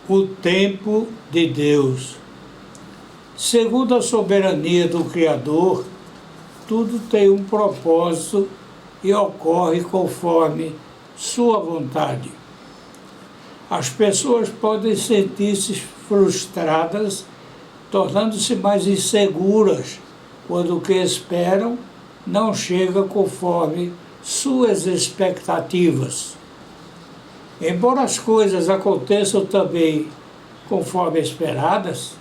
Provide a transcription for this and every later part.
O tempo de Deus. Segundo a soberania do Criador, tudo tem um propósito e ocorre conforme sua vontade. As pessoas podem sentir-se frustradas, tornando-se mais inseguras quando o que esperam não chega conforme suas expectativas. Embora as coisas aconteçam também conforme esperadas,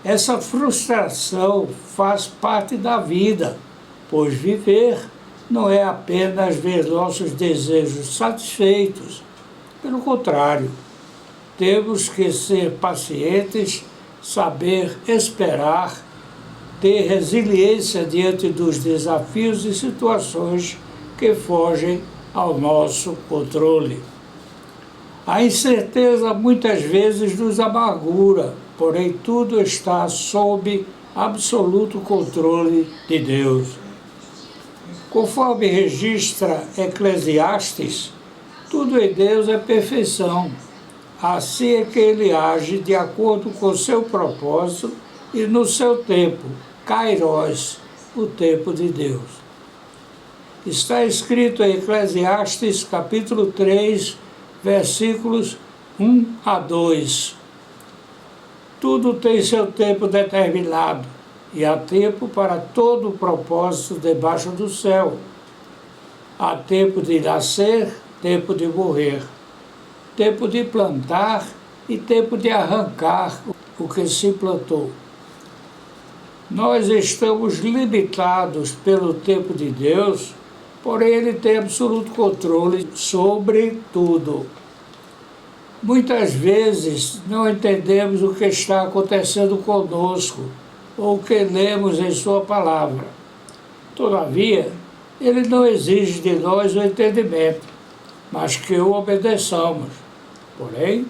essa frustração faz parte da vida, pois viver não é apenas ver nossos desejos satisfeitos. Pelo contrário, temos que ser pacientes, saber esperar, ter resiliência diante dos desafios e situações que fogem ao nosso controle. A incerteza muitas vezes nos amargura, porém tudo está sob absoluto controle de Deus. Conforme registra Eclesiastes, tudo em Deus é perfeição. Assim é que Ele age de acordo com seu propósito e no seu tempo, Kairos, o tempo de Deus. Está escrito em Eclesiastes capítulo 3, versículos 1 a 2. Tudo tem seu tempo determinado, e há tempo para todo o propósito debaixo do céu. Há tempo de nascer, tempo de morrer, tempo de plantar e tempo de arrancar o que se plantou. Nós estamos limitados pelo tempo de Deus, porém Ele tem absoluto controle sobre tudo. Muitas vezes não entendemos o que está acontecendo conosco ou o que lemos em Sua palavra. Todavia, Ele não exige de nós o entendimento, mas que o obedeçamos. Porém,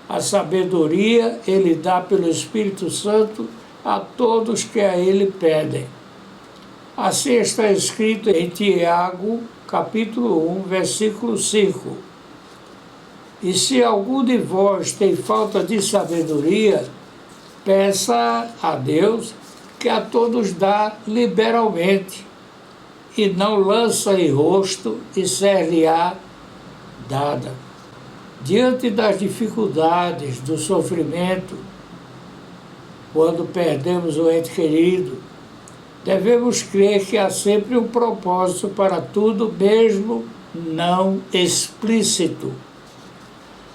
a sabedoria Ele dá pelo Espírito Santo a todos que a Ele pedem. Assim está escrito em Tiago, capítulo 1, versículo 5. E se algum de vós tem falta de sabedoria, peça a Deus, que a todos dá liberalmente, e não lança em rosto, e ser-lhe-á dada. Diante das dificuldades, do sofrimento, quando perdemos o ente querido, devemos crer que há sempre um propósito para tudo, mesmo não explícito.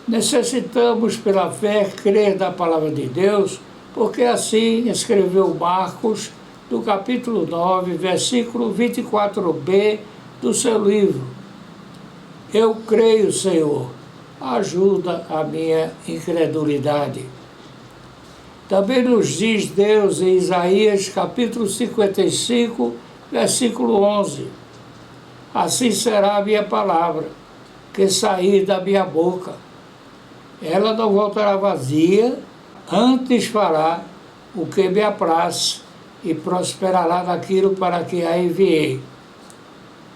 Necessitamos, pela fé, crer na palavra de Deus, porque assim escreveu Marcos, do capítulo 9, versículo 24b do seu livro. Eu creio, Senhor, ajuda a minha incredulidade. Também nos diz Deus em Isaías, capítulo 55, versículo 11. Assim será a minha palavra, que sair da minha boca. Ela não voltará vazia, antes fará o que me apraz e prosperará naquilo para que a enviei.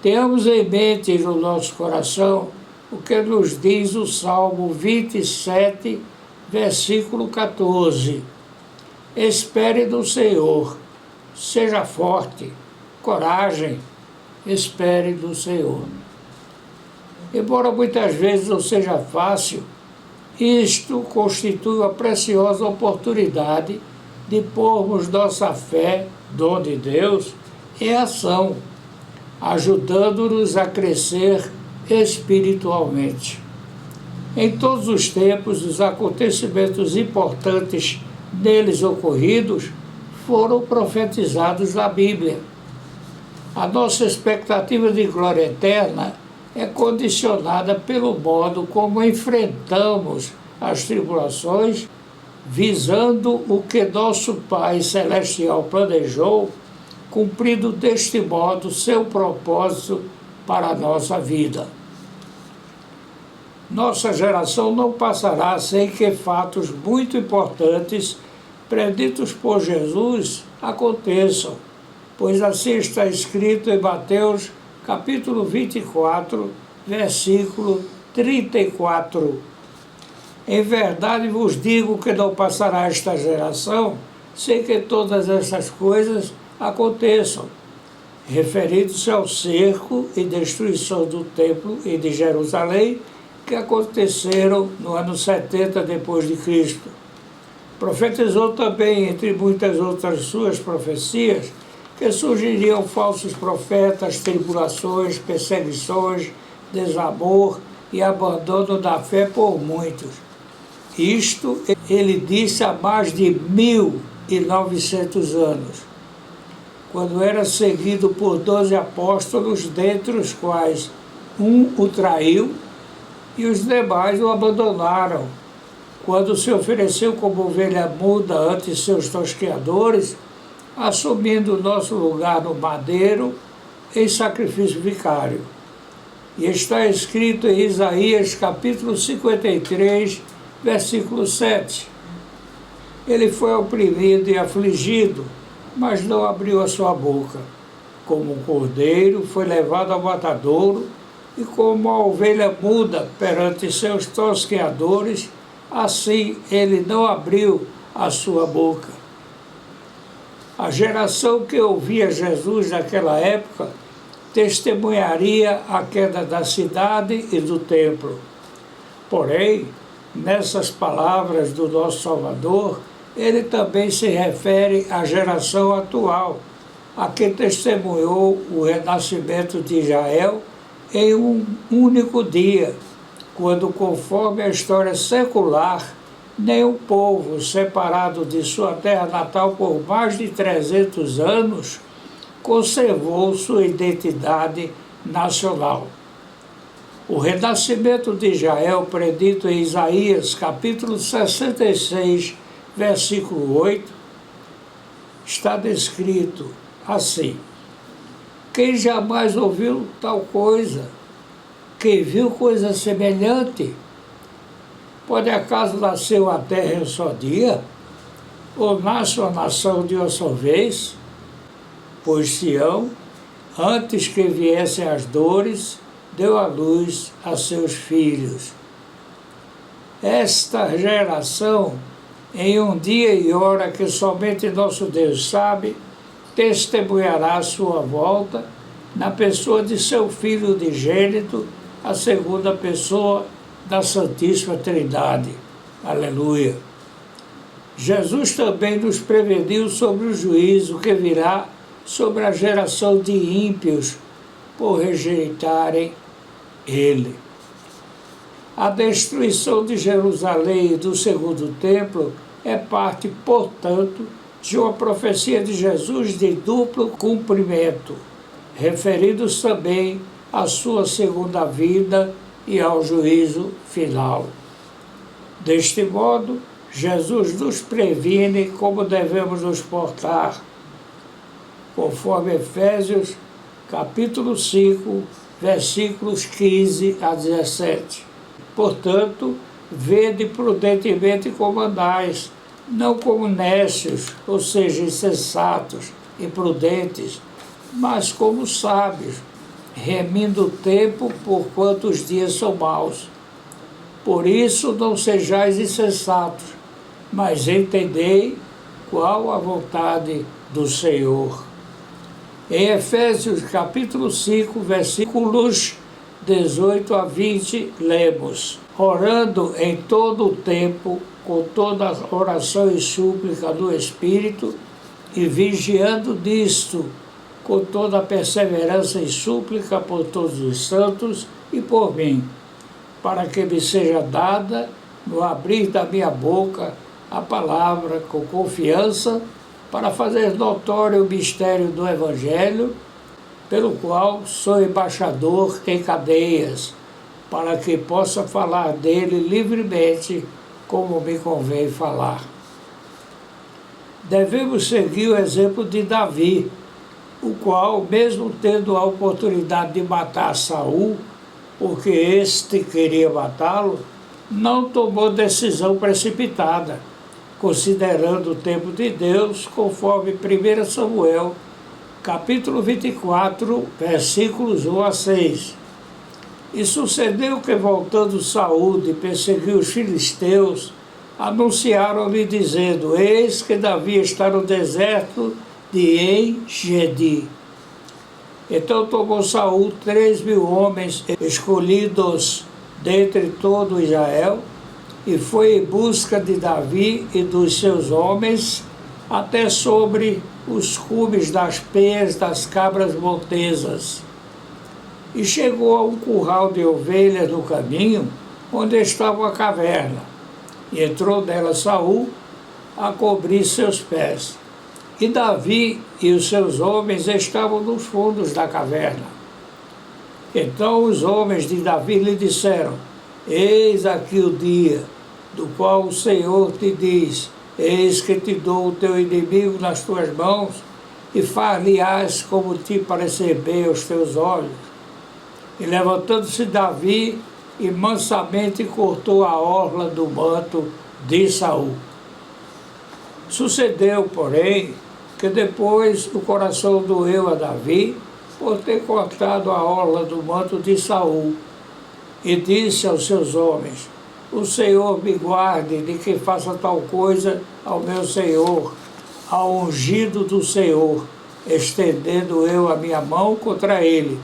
Tenhamos em mente no nosso coração o que nos diz o Salmo 27, versículo 14. Espere no Senhor, seja forte, coragem, espere no Senhor. Embora muitas vezes não seja fácil, isto constitui uma preciosa oportunidade de pormos nossa fé, dom de Deus, em ação, ajudando-nos a crescer espiritualmente. Em todos os tempos, os acontecimentos importantes neles ocorridos foram profetizados na Bíblia. A nossa expectativa de glória eterna é condicionada pelo modo como enfrentamos as tribulações, visando o que nosso Pai Celestial planejou, cumprindo deste modo seu propósito para a nossa vida. Nossa geração não passará sem que fatos muito importantes preditos por Jesus aconteçam, pois assim está escrito em Mateus capítulo 24, versículo 34. Em verdade vos digo que não passará esta geração sem que todas essas coisas aconteçam, referindo-se ao cerco e destruição do templo e de Jerusalém, que aconteceram no ano 70 depois de Cristo. Profetizou também, entre muitas outras suas profecias, que surgiriam falsos profetas, tribulações, perseguições, desamor e abandono da fé por muitos. Isto ele disse há mais de 1900 anos, quando era seguido por 12 apóstolos, dentre os quais um o traiu e os demais o abandonaram, quando se ofereceu como ovelha muda ante seus tosqueadores, assumindo o nosso lugar no madeiro em sacrifício vicário. E está escrito em Isaías capítulo 53, versículo 7. Ele foi oprimido e afligido, mas não abriu a sua boca. Como um cordeiro foi levado ao matadouro, e como uma ovelha muda perante seus tosqueadores, assim ele não abriu a sua boca. A geração que ouvia Jesus naquela época testemunharia a queda da cidade e do templo. Porém, nessas palavras do nosso Salvador, ele também se refere à geração atual, a que testemunhou o renascimento de Israel em um único dia, quando, conforme a história secular, nenhum povo separado de sua terra natal por mais de 300 anos conservou sua identidade nacional. O renascimento de Israel, predito em Isaías, capítulo 66, versículo 8, está descrito assim: quem jamais ouviu tal coisa? Quem viu coisa semelhante? Pode acaso nasceu a terra em um só dia? Ou nasce uma nação de uma só vez? Pois Sião, antes que viessem as dores, deu à luz a seus filhos. Esta geração, em um dia e hora que somente nosso Deus sabe, testemunhará a sua volta na pessoa de seu Filho unigênito, a segunda pessoa da Santíssima Trindade. Aleluia! Jesus também nos preveniu sobre o juízo que virá sobre a geração de ímpios por rejeitarem ele. A destruição de Jerusalém e do segundo templo é parte, portanto, de uma profecia de Jesus de duplo cumprimento, referindo-se também à sua segunda vinda e ao juízo final. Deste modo, Jesus nos previne como devemos nos portar, conforme Efésios, capítulo 5, versículos 15 a 17. Portanto, vede prudentemente como andais, não como nécios, ou seja, insensatos e prudentes, mas como sábios, remindo o tempo, porquanto os dias são maus. Por isso não sejais insensatos, mas entendei qual a vontade do Senhor. Em Efésios capítulo 5, versículos 18 a 20, lemos: orando em todo o tempo, com toda oração e súplica no Espírito, e vigiando nisto, com toda a perseverança e súplica por todos os santos e por mim, para que me seja dada, no abrir da minha boca, a palavra com confiança, para fazer notório o mistério do Evangelho, pelo qual sou embaixador em cadeias, para que possa falar dele livremente, como me convém falar. Devemos seguir o exemplo de Davi, o qual, mesmo tendo a oportunidade de matar Saul, porque este queria matá-lo, não tomou decisão precipitada, considerando o tempo de Deus, conforme 1 Samuel, capítulo 24, versículos 1 a 6. E sucedeu que, voltando Saul de perseguir os filisteus, anunciaram-lhe dizendo: eis que Davi está no deserto de En-Gedi. Então tomou Saul 3.000 homens escolhidos dentre todo Israel, e foi em busca de Davi e dos seus homens, até sobre os cumes das penhas das cabras montesas. E chegou a um curral de ovelhas no caminho, onde estava a caverna. E entrou nela Saul a cobrir seus pés. E Davi e os seus homens estavam nos fundos da caverna. Então os homens de Davi lhe disseram: eis aqui o dia, do qual o Senhor te diz: eis que te dou o teu inimigo nas tuas mãos, e far-lhe-ás como te parecer bem aos teus olhos. E levantando-se Davi, e mansamente cortou a orla do manto de Saul. Sucedeu, porém, que depois o coração doeu a Davi por ter cortado a orla do manto de Saul, e disse aos seus homens: o Senhor me guarde de que faça tal coisa ao meu Senhor, ao ungido do Senhor, estendendo eu a minha mão contra ele,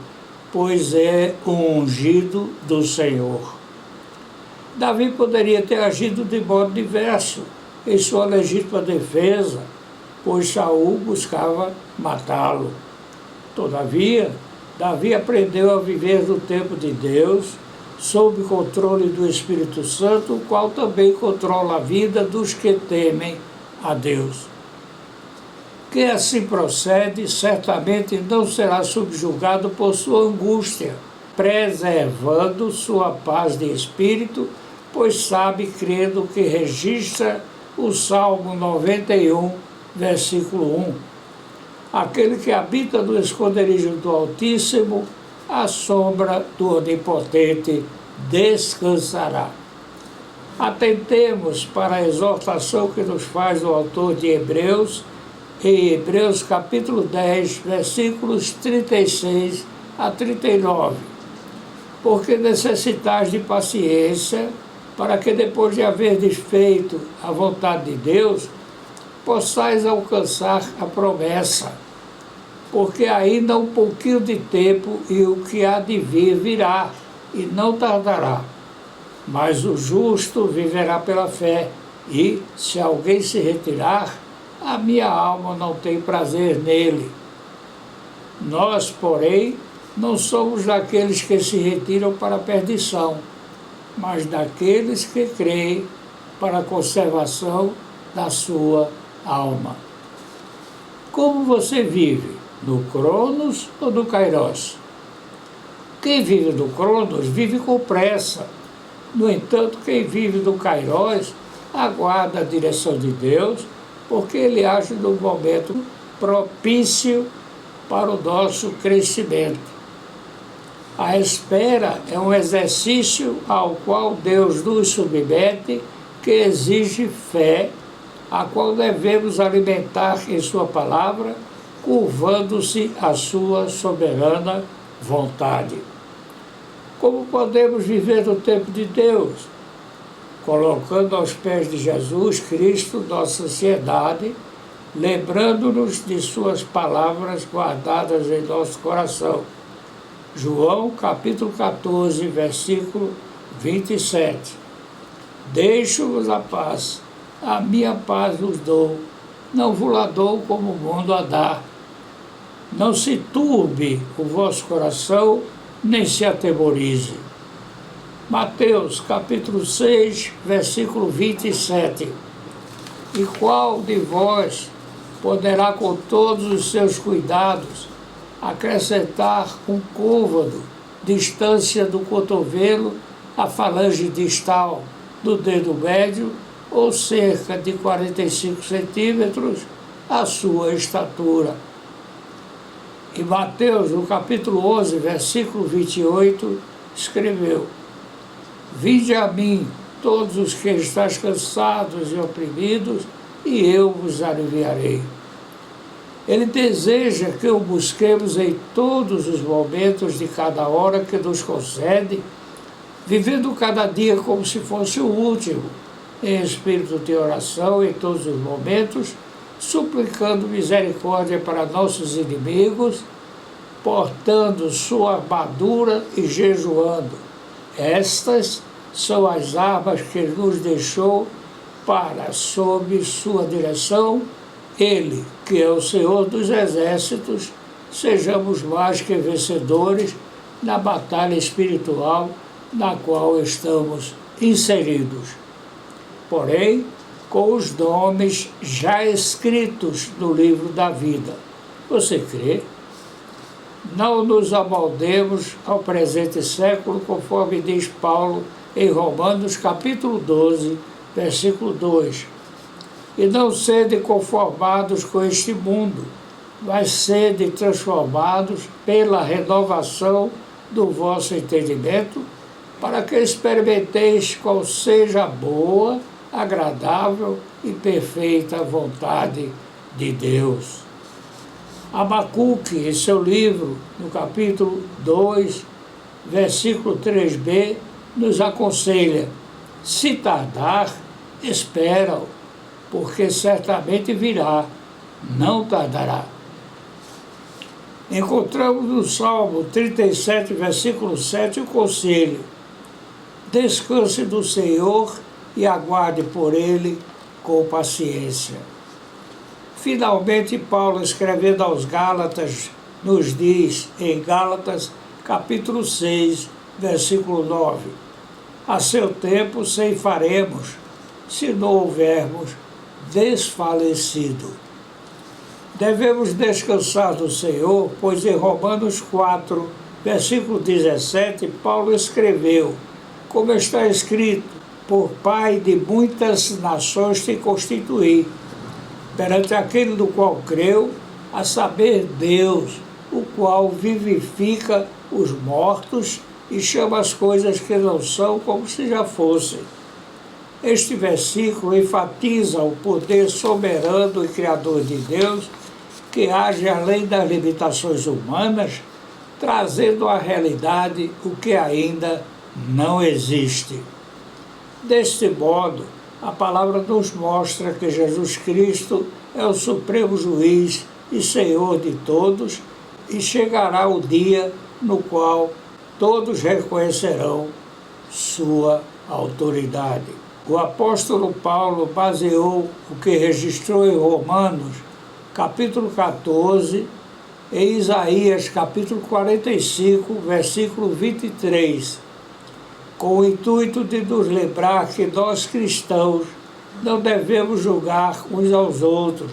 pois é o ungido do Senhor. Davi poderia ter agido de modo diverso em sua legítima defesa, pois Saul buscava matá-lo. Todavia, Davi aprendeu a viver no tempo de Deus, sob controle do Espírito Santo, o qual também controla a vida dos que temem a Deus. Quem assim procede, certamente não será subjugado por sua angústia, preservando sua paz de espírito, pois sabe, crendo que registra o Salmo 91, versículo 1. Aquele que habita no esconderijo do Altíssimo, à sombra do Onipotente descansará. Atentemos para a exortação que nos faz o autor de Hebreus, em Hebreus capítulo 10, versículos 36 a 39. Porque necessitais de paciência, para que depois de haverdes feito a vontade de Deus, possais alcançar a promessa. Porque ainda um pouquinho de tempo, e o que há de vir virá, e não tardará. Mas o justo viverá pela fé, e, se alguém se retirar, a minha alma não tem prazer nele. Nós, porém, não somos daqueles que se retiram para a perdição, mas daqueles que creem para a conservação da sua alma. Como você vive? No Cronos ou no Kairos? Quem vive no Cronos vive com pressa. No entanto, quem vive no Kairos aguarda a direção de Deus, porque ele age no momento propício para o nosso crescimento. A espera é um exercício ao qual Deus nos submete, que exige fé, a qual devemos alimentar em sua palavra, curvando-se à sua soberana vontade. Como podemos viver no tempo de Deus? Colocando aos pés de Jesus Cristo nossa ansiedade, lembrando-nos de suas palavras guardadas em nosso coração. João capítulo 14, versículo 27. Deixo-vos a paz, a minha paz vos dou, não vos la dou como o mundo a dá. Não se turbe o vosso coração, nem se atemorize. Mateus capítulo 6, versículo 27. E qual de vós poderá com todos os seus cuidados acrescentar um côvado, distância do cotovelo à falange distal do dedo médio, ou cerca de 45 centímetros, a sua estatura? E Mateus, no capítulo 11, versículo 28, escreveu: Vinde a mim, todos os que estáis cansados e oprimidos, e eu vos aliviarei. Ele deseja que o busquemos em todos os momentos de cada hora que nos concede, vivendo cada dia como se fosse o último, em espírito de oração em todos os momentos, suplicando misericórdia para nossos inimigos, portando sua armadura e jejuando. Estas são as armas que ele nos deixou para, sob sua direção, ele, que é o Senhor dos exércitos, sejamos mais que vencedores na batalha espiritual na qual estamos inseridos. Porém, com os nomes já escritos no livro da vida. Você crê? Não nos amoldemos ao presente século, conforme diz Paulo em Romanos capítulo 12, versículo 2. E não sede conformados com este mundo, mas sede transformados pela renovação do vosso entendimento, para que experimenteis qual seja a boa, agradável e perfeita vontade de Deus. Abacuque, em seu livro, no capítulo 2, versículo 3b, nos aconselha: se tardar, espera-o, porque certamente virá, não tardará. Encontramos no Salmo 37, versículo 7, o conselho: descanse do Senhor e aguarde por Ele com paciência. Finalmente, Paulo, escrevendo aos Gálatas, nos diz, em Gálatas, capítulo 6, versículo 9, a seu tempo ceifaremos, se não houvermos desfalecido. Devemos descansar do Senhor, pois em Romanos 4, versículo 17, Paulo escreveu, como está escrito, por Pai de muitas nações te constituí, perante aquele do qual creu, a saber Deus, o qual vivifica os mortos e chama as coisas que não são como se já fossem. Este versículo enfatiza o poder soberano e criador de Deus, que age além das limitações humanas, trazendo à realidade o que ainda não existe. Deste modo, a palavra nos mostra que Jesus Cristo é o supremo juiz e Senhor de todos, e chegará o dia no qual todos reconhecerão sua autoridade. O apóstolo Paulo baseou o que registrou em Romanos, capítulo 14, em Isaías, capítulo 45, versículo 23, com o intuito de nos lembrar que nós cristãos não devemos julgar uns aos outros,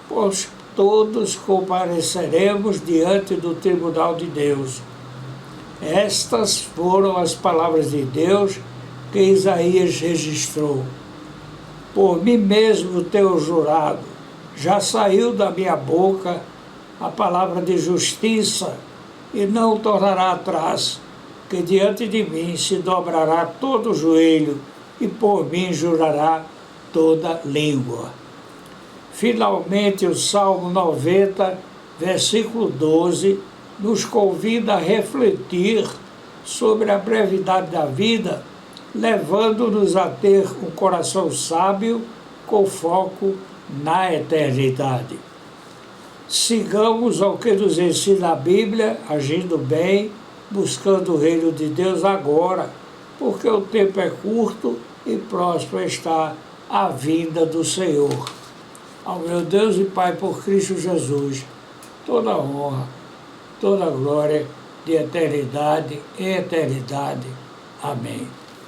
pois todos compareceremos diante do tribunal de Deus. Estas foram as palavras de Deus que Isaías registrou. Por mim mesmo tenho jurado, já saiu da minha boca a palavra de justiça e não tornará atrás, que diante de mim se dobrará todo o joelho e por mim jurará toda língua. Finalmente, o Salmo 90, versículo 12, nos convida a refletir sobre a brevidade da vida, levando-nos a ter um coração sábio com foco na eternidade. Sigamos ao que nos ensina a Bíblia, agindo bem, buscando o reino de Deus agora, porque o tempo é curto e próximo está a vinda do Senhor. Ao meu Deus e Pai por Cristo Jesus, toda honra, toda glória, de eternidade em eternidade. Amém.